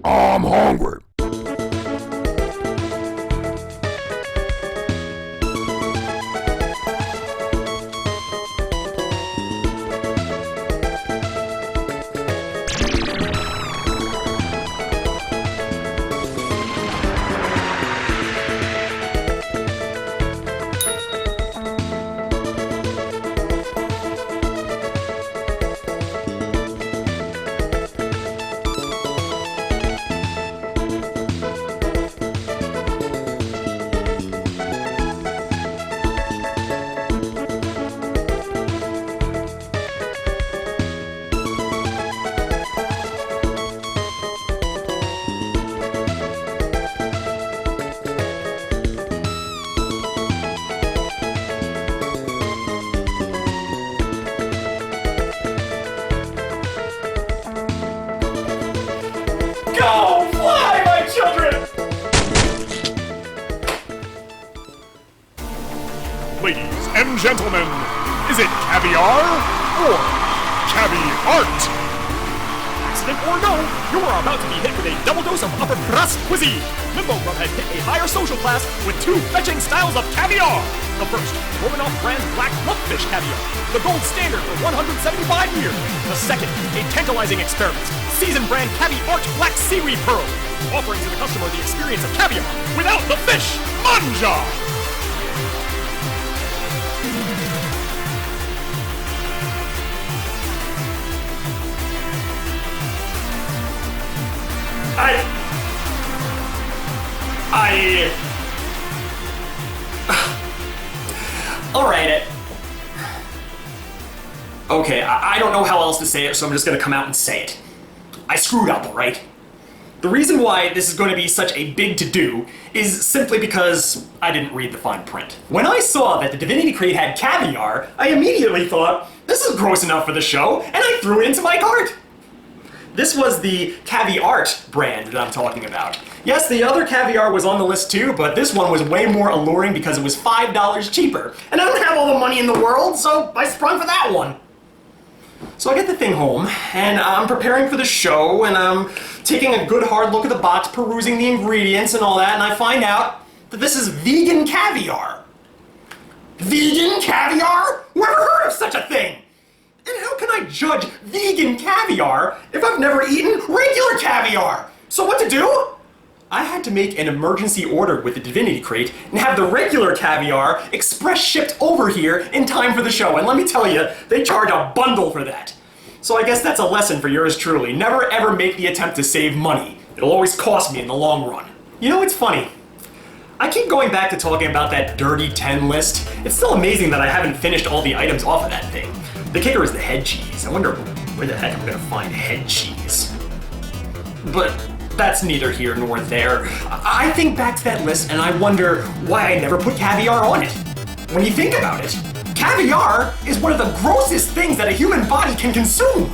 I'm hungry. Go fly, my children! Ladies and gentlemen, is it caviar or CAVIAR? Accident or no, you are about to be hit with a double dose of upper crust cuisine. Limbo Grub has hit a higher social class with 2 fetching styles of caviar. The first, Romanoff brand black lumpfish caviar, the gold standard for 175 years. The second, a tantalizing experiment, seasoned brand CAVIAR black seaweed pearl, offering to the customer the experience of caviar without the fish. Manja! Alright. Okay, I don't know how else to say it, so I'm just gonna come out and say it. I screwed up, alright? The reason why this is going to be such a big to-do is simply because I didn't read the fine print. When I saw that the Divinity Crate had caviar, I immediately thought, this is gross enough for the show, and I threw it into my cart. This was the CAVIAR brand that I'm talking about. Yes, the other caviar was on the list too, but this one was way more alluring because it was $5 cheaper. And I don't have all the money in the world, so I sprung for that one. So I get the thing home, and I'm preparing for the show, and I'm taking a good hard look at the box, perusing the ingredients and all that, and I find out that this is vegan caviar. Vegan caviar? Never heard of such a thing! And how can I judge vegan caviar if I've never eaten regular caviar? So what to do? I had to make an emergency order with the Divinity Crate and have the regular caviar express shipped over here in time for the show. And let me tell you, they charge a bundle for that. So I guess that's a lesson for yours truly. Never ever make the attempt to save money. It'll always cost me in the long run. You know, it's funny. I keep going back to talking about that dirty 10 list. It's still amazing that I haven't finished all the items off of that thing. The kicker is the head cheese. I wonder where the heck I'm gonna find head cheese. But that's neither here nor there. I think back to that list and I wonder why I never put caviar on it. When you think about it, caviar is one of the grossest things that a human body can consume.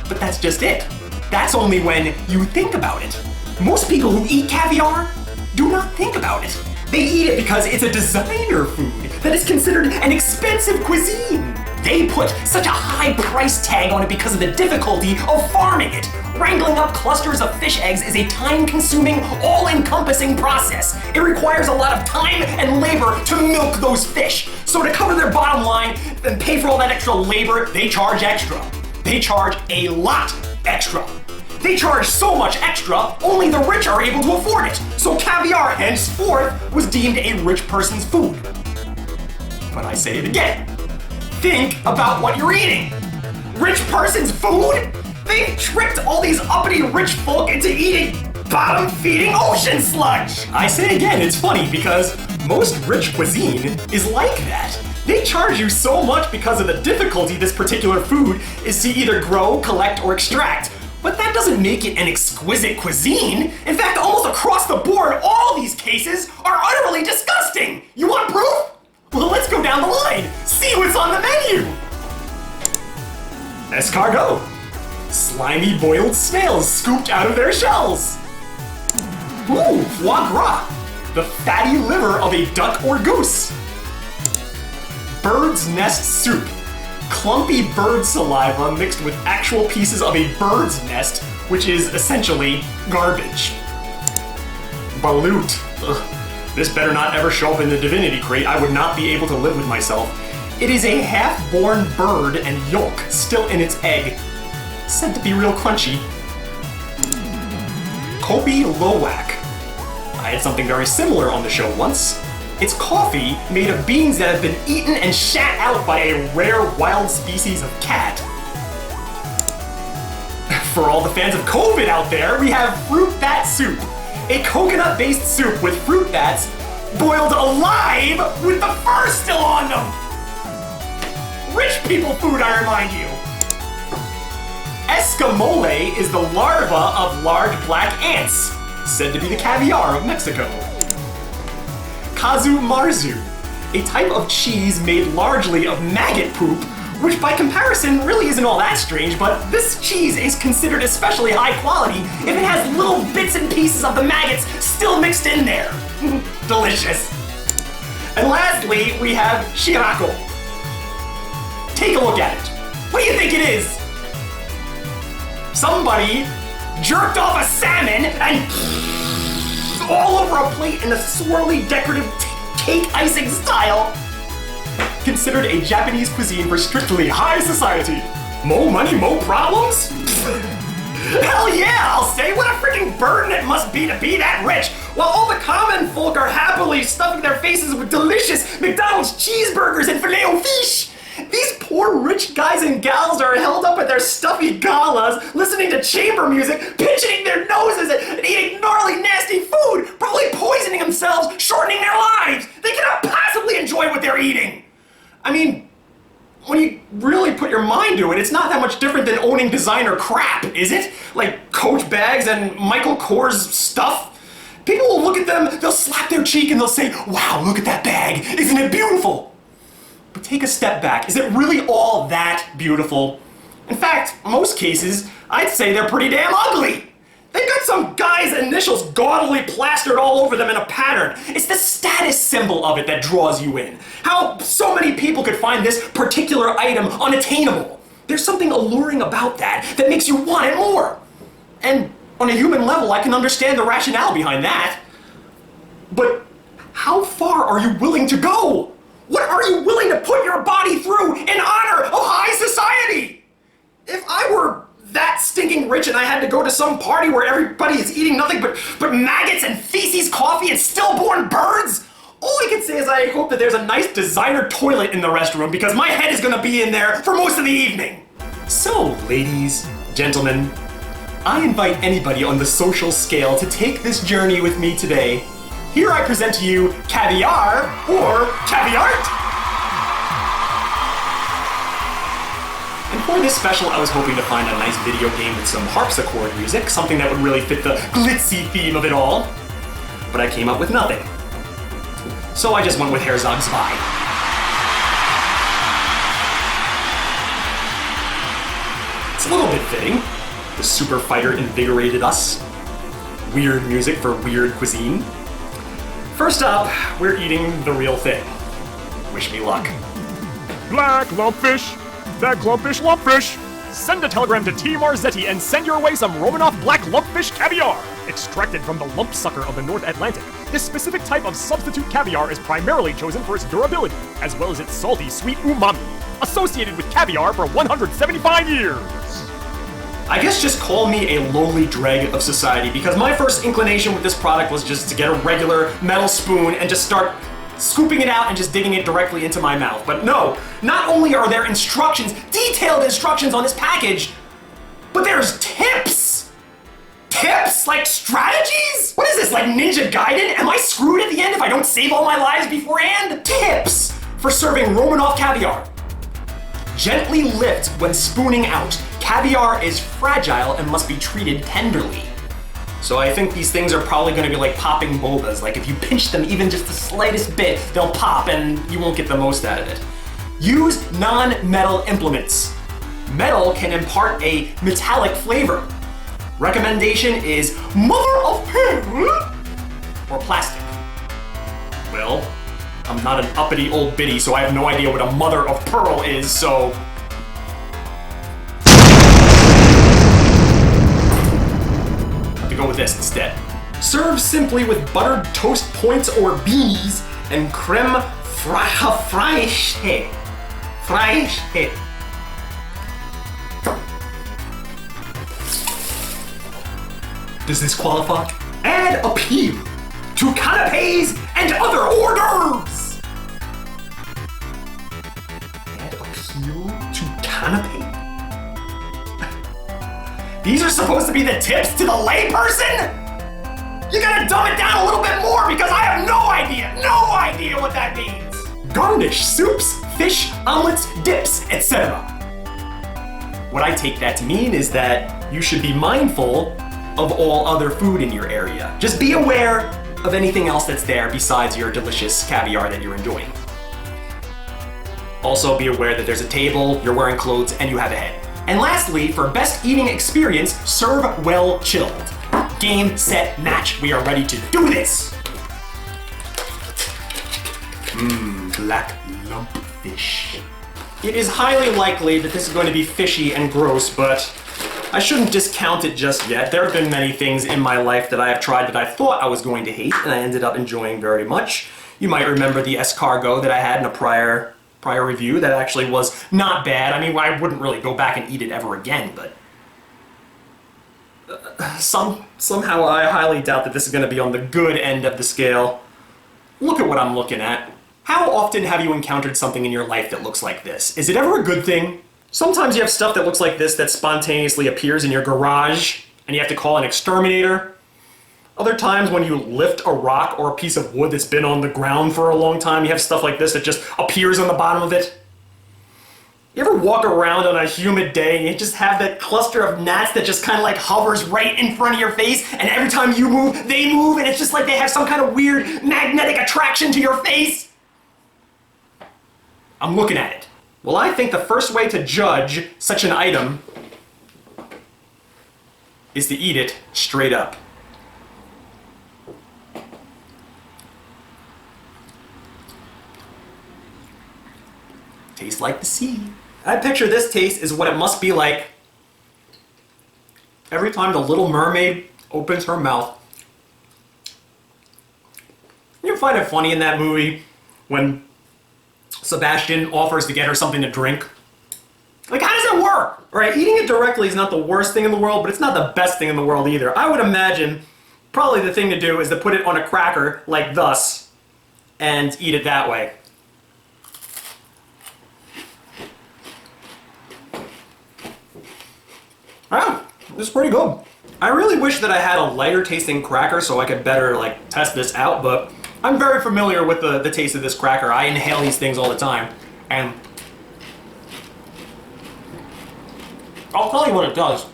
But that's just it. That's only when you think about it. Most people who eat caviar do not think about it. They eat it because it's a designer food that is considered an expensive cuisine. They put such a high price tag on it because of the difficulty of farming it. Wrangling up clusters of fish eggs is a time-consuming, all-encompassing process. It requires a lot of time and labor to milk those fish. So to cover their bottom line and pay for all that extra labor, they charge extra. They charge a lot extra. They charge so much extra, only the rich are able to afford it. So caviar, henceforth, was deemed a rich person's food. But I say it again. Think about what you're eating. Rich person's food? They've tricked all these uppity rich folk into eating bottom-feeding ocean sludge. I say it again, it's funny because most rich cuisine is like that. They charge you so much because of the difficulty this particular food is to either grow, collect, or extract. But that doesn't make it an exquisite cuisine. In fact, almost across the board, all these cases are utterly disgusting. You want proof? Well, let's go down the line. See what's on the menu. Escargot. Slimy boiled snails scooped out of their shells. Ooh, foie gras. The fatty liver of a duck or goose. Bird's nest soup. clumpy bird saliva mixed with actual pieces of a bird's nest, which is essentially garbage. Balut. Ugh. This better not ever show up in the divinity crate. I would not be able to live with myself. It is a half-born bird and yolk still in its egg. Said to be real crunchy. Kopi Lowak. I had something very similar on the show once. It's coffee made of beans that have been eaten and shat out by a rare wild species of cat. For all the fans of COVID out there, we have fruit bat soup. A coconut-based soup with fruit bats boiled alive with the fur still on them. Rich people food, I remind you. Escamole is the larva of large black ants, said to be the caviar of Mexico. Kazu marzu, a type of cheese made largely of maggot poop, which by comparison really isn't all that strange, but this cheese is considered especially high quality if it has little bits and pieces of the maggots still mixed in there. Delicious. And lastly, we have shirako. Take a look at it. What do you think it is? Somebody jerked off a salmon and all over a plate in a swirly decorative cake icing style. Considered a Japanese cuisine for strictly high society. Mo money, mo problems? Hell yeah, I'll say. What a freaking burden it must be to be that rich, while all the common folk are happily stuffing their faces with delicious McDonald's cheeseburgers and filet-o-fish. These poor rich guys and gals are held up at their stuffy galas, listening to chamber music, pinching their noses and eating gnarly, nasty food, probably poisoning themselves, shortening their lives. They cannot possibly enjoy what they're eating. I mean, when you really put your mind to it, it's not that much different than owning designer crap, is it? Like Coach bags and Michael Kors stuff. People will look at them, they'll slap their cheek and they'll say, wow, look at that bag, isn't it beautiful? But take a step back, is it really all that beautiful? In fact, most cases, I'd say they're pretty damn ugly. They've got some guy's initials gaudily plastered all over them in a pattern. It's the status symbol of it that draws you in. How so many people could find this particular item unattainable. There's something alluring about that that makes you want it more. And on a human level, I can understand the rationale behind that. But how far are you willing to go? What are you willing to put your body through in honor of high society? If I were that stinking rich and I had to go to some party where everybody is eating nothing but maggots and feces, coffee, and stillborn birds, all I can say is I hope that there's a nice designer toilet in the restroom because my head is gonna be in there for most of the evening. So, ladies, gentlemen, I invite anybody on the social scale to take this journey with me today. Here I present to you Caviar or Caviart. And for this special, I was hoping to find a nice video game with some harpsichord music, something that would really fit the glitzy theme of it all. But I came up with nothing. So I just went with Herzog Zwei. It's a little bit fitting. The super fighter invigorated us. Weird music for weird cuisine. First up, we're eating the real thing. Wish me luck. Black lumpfish. That clumpfish lumpfish. Send a telegram to T. Marzetti and send your way some Romanoff black lumpfish caviar, extracted from the lump sucker of the North Atlantic. This specific type of substitute caviar is primarily chosen for its durability, as well as its salty, sweet umami, associated with caviar for 175 years. I guess just call me a lowly dreg of society, because my first inclination with this product was just to get a regular metal spoon and just start scooping it out and just digging it directly into my mouth. But no, not only are there instructions, detailed instructions on this package, but there's tips! Tips? Like strategies? What is this, like Ninja Gaiden? Am I screwed at the end if I don't save all my lives beforehand? Tips for serving Romanoff caviar. Gently lift when spooning out. Caviar is fragile and must be treated tenderly. So I think these things are probably gonna be like popping bobas. Like if you pinch them even just the slightest bit, they'll pop and you won't get the most out of it. Use non-metal implements. Metal can impart a metallic flavor. Recommendation is mother of pearl or plastic. Well, I'm not an uppity old biddy, so I have no idea what a mother of pearl is, so go with this instead. Serve simply with buttered toast points or beanies and creme fraiche. Fraiche. Does this qualify? Add appeal to canapes and other hors d'oeuvres. Add appeal to canapé? These are supposed to be the tips to the layperson? You gotta dumb it down a little bit more because I have no idea what that means. Garnish soups, fish, omelets, dips, etc. What I take that to mean is that you should be mindful of all other food in your area. Just be aware of anything else that's there besides your delicious caviar that you're enjoying. Also be aware that there's a table, you're wearing clothes, and you have a head. And lastly, for best eating experience, serve well chilled. Game, set, match. We are ready to do this. Black lumpfish. It is highly likely that this is going to be fishy and gross, but I shouldn't discount it just yet. There have been many things in my life that I have tried that I thought I was going to hate, and I ended up enjoying very much. You might remember the escargot that I had in a prior review that actually was not bad. I mean, I wouldn't really go back and eat it ever again, but somehow I highly doubt that this is going to be on the good end of the scale. Look at what I'm looking at. How often have you encountered something in your life that looks like this? Is it ever a good thing? Sometimes you have stuff that looks like this that spontaneously appears in your garage, and you have to call an exterminator. Other times when you lift a rock or a piece of wood that's been on the ground for a long time, you have stuff like this that just appears on the bottom of it. You ever walk around on a humid day and you just have that cluster of gnats that just kind of like hovers right in front of your face, and every time you move, they move, and it's just like they have some kind of weird magnetic attraction to your face? I'm looking at it. Well, I think the first way to judge such an item is to eat it straight up. Tastes like the sea. I picture this taste is what it must be like every time the Little Mermaid opens her mouth. You find it funny in that movie when Sebastian offers to get her something to drink? Like, how does it work? Right, eating it directly is not the worst thing in the world, but it's not the best thing in the world either. I would imagine probably the thing to do is to put it on a cracker like thus and eat it that way. Ah, this is pretty good. I really wish that I had a lighter tasting cracker so I could better test this out, but I'm very familiar with the taste of this cracker. I inhale these things all the time, and I'll tell you what it does.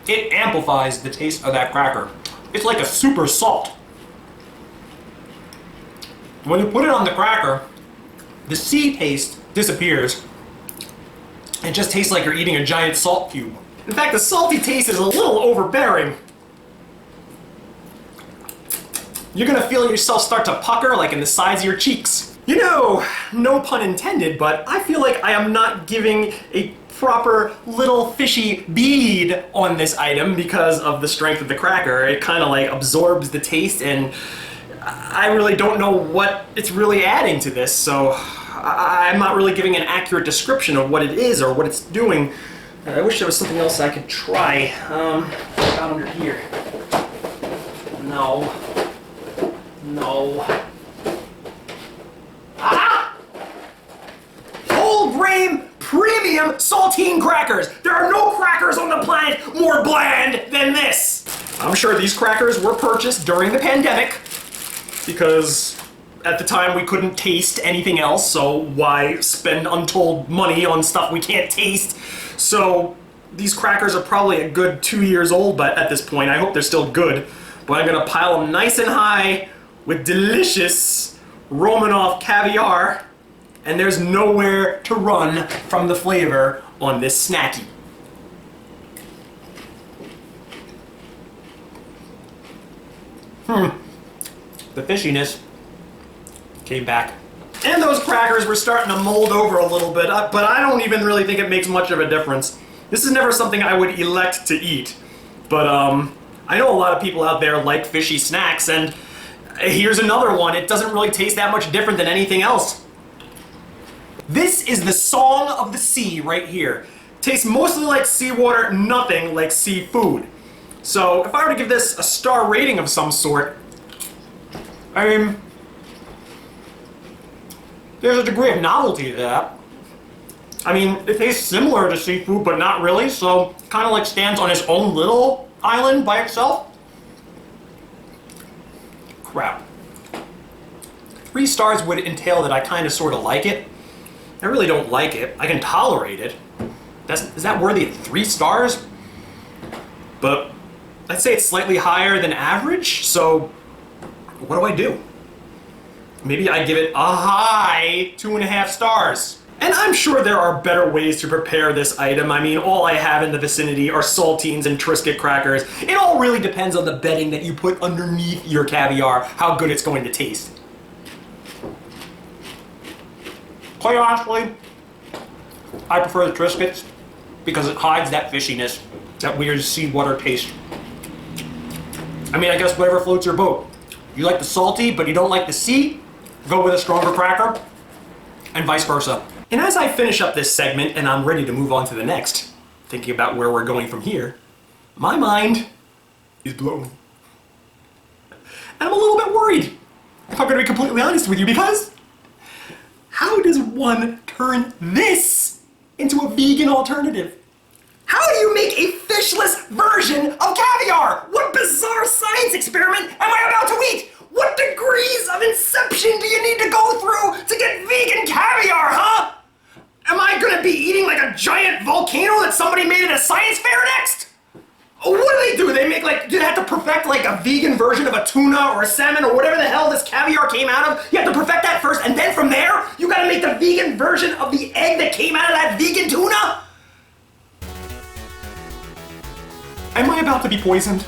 It amplifies the taste of that cracker. It's like a super salt. When you put it on the cracker, the sea taste disappears. It just tastes like you're eating a giant salt cube. In fact, the salty taste is a little overbearing. You're gonna feel yourself start to pucker like in the sides of your cheeks. You know, no pun intended, but I feel like I am not giving a proper little fishy bead on this item because of the strength of the cracker. It kind of absorbs the taste, and I really don't know what it's really adding to this, so I'm not really giving an accurate description of what it is or what it's doing. I wish there was something else I could try. Out under here. No. Ah! Whole grain premium saltine crackers. There are no crackers on the planet more bland than this. I'm sure these crackers were purchased during the pandemic because at the time we couldn't taste anything else, so why spend untold money on stuff we can't taste? So these crackers are probably a good 2 years old, but at this point I hope they're still good. But I'm gonna pile them nice and high with delicious Romanoff caviar, and there's nowhere to run from the flavor on this snacky. The fishiness came back. And those crackers were starting to mold over a little bit, but I don't even really think it makes much of a difference. This is never something I would elect to eat. But I know a lot of people out there like fishy snacks, and here's another one. It doesn't really taste that much different than anything else. This is the Song of the Sea right here. Tastes mostly like seawater, nothing like seafood. So if I were to give this a star rating of some sort, I mean, there's a degree of novelty to that. I mean, it tastes similar to seafood, but not really, so kind of like stands on its own little island by itself. Crap. 3 stars would entail that I kind of sort of like it. I really don't like it. I can tolerate it. Is that worthy of 3 stars? But I'd say it's slightly higher than average, so what do I do? Maybe I give it a high 2.5 stars. And I'm sure there are better ways to prepare this item. I mean, all I have in the vicinity are saltines and Triscuit crackers. It all really depends on the bedding that you put underneath your caviar, how good it's going to taste. Quite honestly, I prefer the Triscuits because it hides that fishiness, that weird seawater taste. I mean, I guess whatever floats your boat. You like the salty, but you don't like the sea? Go with a stronger cracker, and vice versa. And as I finish up this segment and I'm ready to move on to the next, thinking about where we're going from here, my mind is blown. And I'm a little bit worried, if I'm going to be completely honest with you, because how does one turn this into a vegan alternative? How do you make a fishless version of caviar? What bizarre science experiment am I about to eat? What degrees of inception do you need to go through to get vegan caviar, huh? Am I gonna be eating like a giant volcano that somebody made at a science fair next? What do? They make do they have to perfect like a vegan version of a tuna or a salmon or whatever the hell this caviar came out of? You have to perfect that first, and then from there, you gotta make the vegan version of the egg that came out of that vegan tuna? Am I about to be poisoned?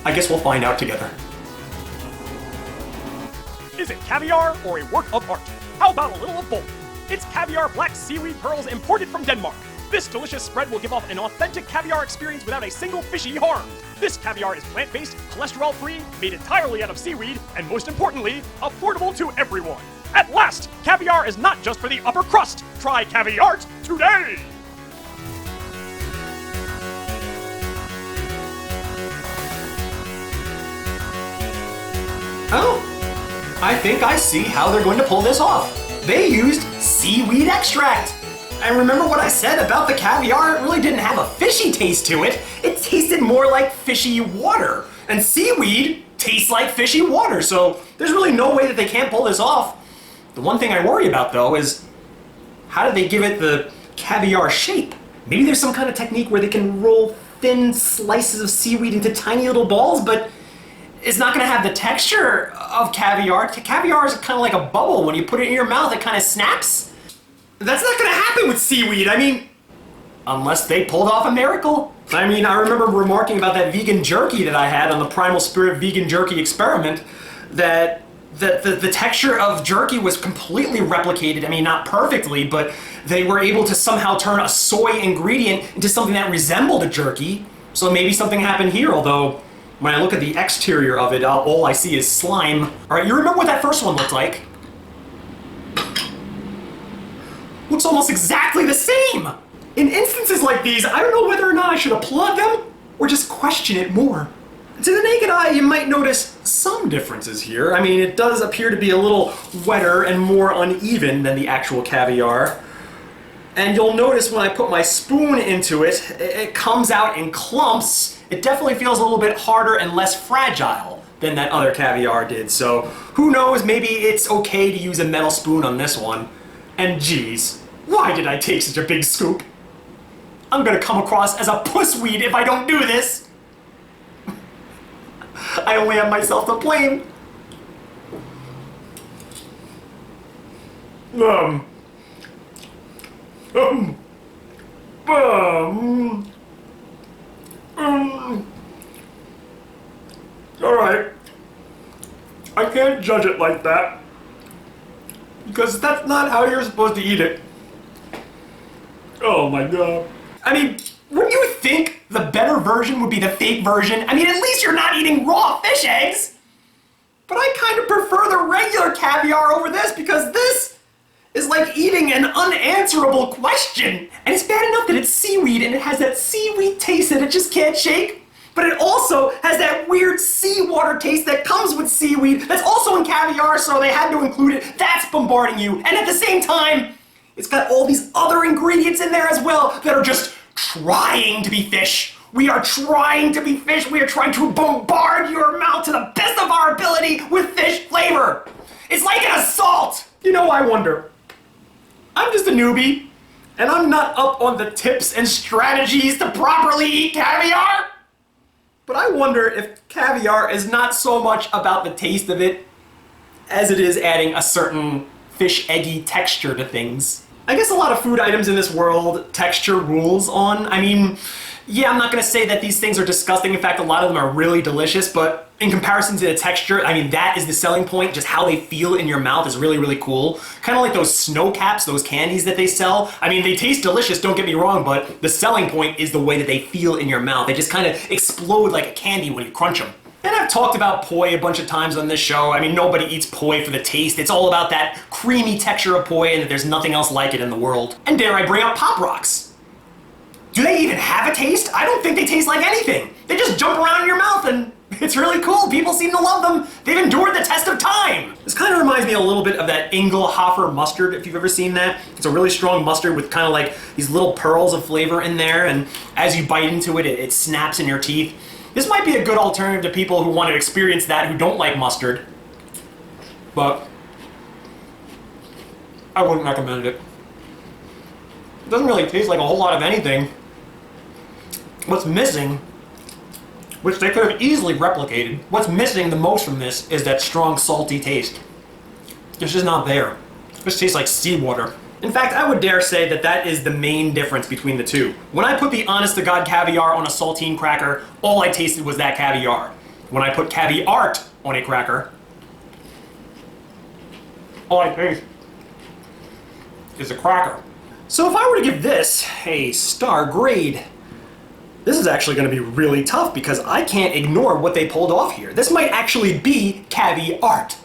I guess we'll find out together. Is it caviar or a work of art? How about a little of both? It's caviar black seaweed pearls imported from Denmark. This delicious spread will give off an authentic caviar experience without a single fishy harm. This caviar is plant-based, cholesterol-free, made entirely out of seaweed, and most importantly, affordable to everyone. At last, caviar is not just for the upper crust. Try CAVIAR today! Oh, I think I see how they're going to pull this off. They used seaweed extract. And remember what I said about the caviar? It really didn't have a fishy taste to it. It tasted more like fishy water. And seaweed tastes like fishy water, so there's really no way that they can't pull this off. The one thing I worry about, though, is how did they give it the caviar shape? Maybe there's some kind of technique where they can roll thin slices of seaweed into tiny little balls, but it's not going to have the texture of caviar. Caviar is kind of like a bubble. When you put it in your mouth, it kind of snaps. That's not going to happen with seaweed. I mean, unless they pulled off a miracle. I mean, I remember remarking about that vegan jerky that I had on the Primal Spirit vegan jerky experiment, that the texture of jerky was completely replicated. I mean, not perfectly, but they were able to somehow turn a soy ingredient into something that resembled a jerky. So maybe something happened here, although when I look at the exterior of it, all I see is slime. All right, you remember what that first one looked like? Looks almost exactly the same! In instances like these, I don't know whether or not I should applaud them or just question it more. To the naked eye, you might notice some differences here. I mean, it does appear to be a little wetter and more uneven than the actual caviar. And you'll notice when I put my spoon into it, it comes out in clumps. It definitely feels a little bit harder and less fragile than that other caviar did. So who knows, maybe it's okay to use a metal spoon on this one. And geez, why did I take such a big scoop? I'm gonna come across as a pussweed if I don't do this. I only have myself to blame. Alright. I can't judge it like that, because that's not how you're supposed to eat it. Oh my god. I mean, Wouldn't you think the better version would be the fake version? I mean, at least you're not eating raw fish eggs. But I kind of prefer the regular caviar over this because this is like eating an unanswerable question. And it's bad enough that it's seaweed and it has that seaweed taste that it just can't shake. But it also has that weird seawater taste that comes with seaweed that's also in caviar, so they had to include it. That's bombarding you. And at the same time, it's got all these other ingredients in there as well that are just trying to be fish. We are trying to be fish. We are trying to bombard your mouth to the best of our ability with fish flavor. It's like an assault. You know, I wonder. I'm just a newbie, and I'm not up on the tips and strategies to properly eat caviar. But I wonder if caviar is not so much about the taste of it as it is adding a certain fish eggy texture to things. I guess a lot of food items in this world, texture rules on. I mean, yeah, I'm not gonna say that these things are disgusting. In fact, a lot of them are really delicious, but in comparison to the texture, I mean, that is the selling point. Just how they feel in your mouth is really, really cool. Kind of like those snow caps, those candies that they sell. I mean, they taste delicious, don't get me wrong, but the selling point is the way that they feel in your mouth. They just kind of explode like a candy when you crunch them. And I've talked about poi a bunch of times on this show. I mean, nobody eats poi for the taste. It's all about that creamy texture of poi and that there's nothing else like it in the world. And dare I bring up Pop Rocks. Do they even have a taste? I don't think they taste like anything. They just jump around in your mouth and it's really cool. People seem to love them. They've endured the test of time. This kind of reminds me a little bit of that Engelhofer mustard, if you've ever seen that. It's a really strong mustard with kind of like these little pearls of flavor in there, and as you bite into it, it snaps in your teeth. This might be a good alternative to people who want to experience that who don't like mustard, but I wouldn't recommend it. It doesn't really taste like a whole lot of anything. What's missing, which they could have easily replicated, what's missing the most from this is that strong salty taste. It's just not there. This tastes like seawater. In fact, I would dare say that that is the main difference between the two. When I put the honest-to-God caviar on a saltine cracker, all I tasted was that caviar. When I put CAVIAR on a cracker, all I taste is a cracker. So if I were to give this a star grade, this is actually going to be really tough because I can't ignore what they pulled off here. This might actually be CAVIAR.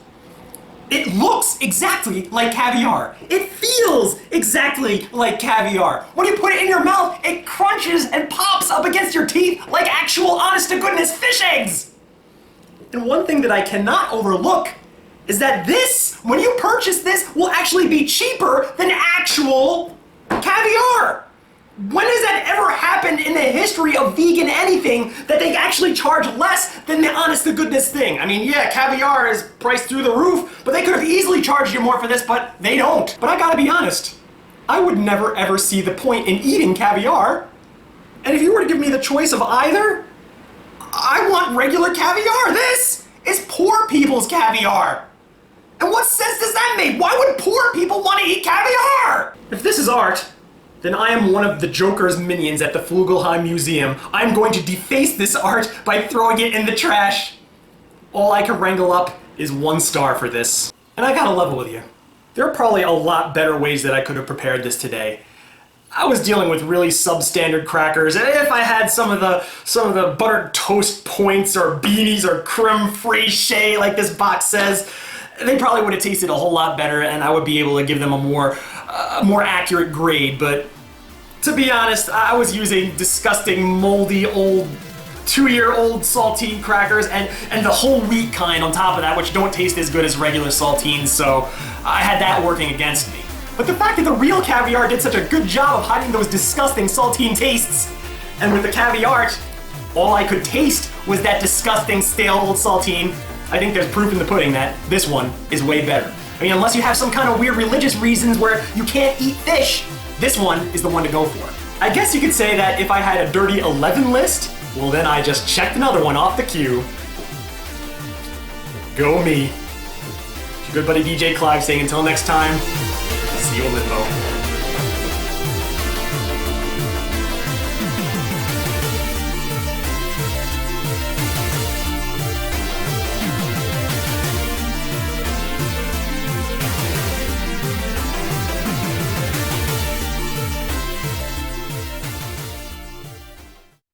It looks exactly like caviar. It feels exactly like caviar. When you put it in your mouth, it crunches and pops up against your teeth like actual honest-to-goodness fish eggs. And one thing that I cannot overlook is that this, when you purchase this, will actually be cheaper than actual caviar. When has that ever happened in the history of vegan anything that they actually charge less than the honest-to-goodness thing? I mean, yeah, caviar is priced through the roof, but they could have easily charged you more for this, but they don't. But I gotta be honest, I would never ever see the point in eating caviar. And if you were to give me the choice of either, I want regular caviar. This is poor people's caviar. And what sense does that make? Why would poor people want to eat caviar? If this is art, then I am one of the Joker's minions at the Flugelheim Museum. I'm going to deface this art by throwing it in the trash. All I can wrangle up is 1 star for this. And I gotta level with you. There are probably a lot better ways that I could have prepared this today. I was dealing with really substandard crackers. If I had some of the buttered toast points or beanies or creme fraiche like this box says, they probably would have tasted a whole lot better and I would be able to give them a more accurate grade. But to be honest, I was using disgusting, moldy, old, 2-year-old saltine crackers and the whole wheat kind on top of that, which don't taste as good as regular saltines, so I had that working against me. But the fact that the real caviar did such a good job of hiding those disgusting saltine tastes, and with the CAVIAR, all I could taste was that disgusting, stale old saltine, I think there's proof in the pudding that this one is way better. I mean, unless you have some kind of weird religious reasons where you can't eat fish, this one is the one to go for. I guess you could say that if I had a dirty 11 list, well then I just checked another one off the queue. Go me. It's your good buddy DJ Clive saying until next time, see you in Limbo.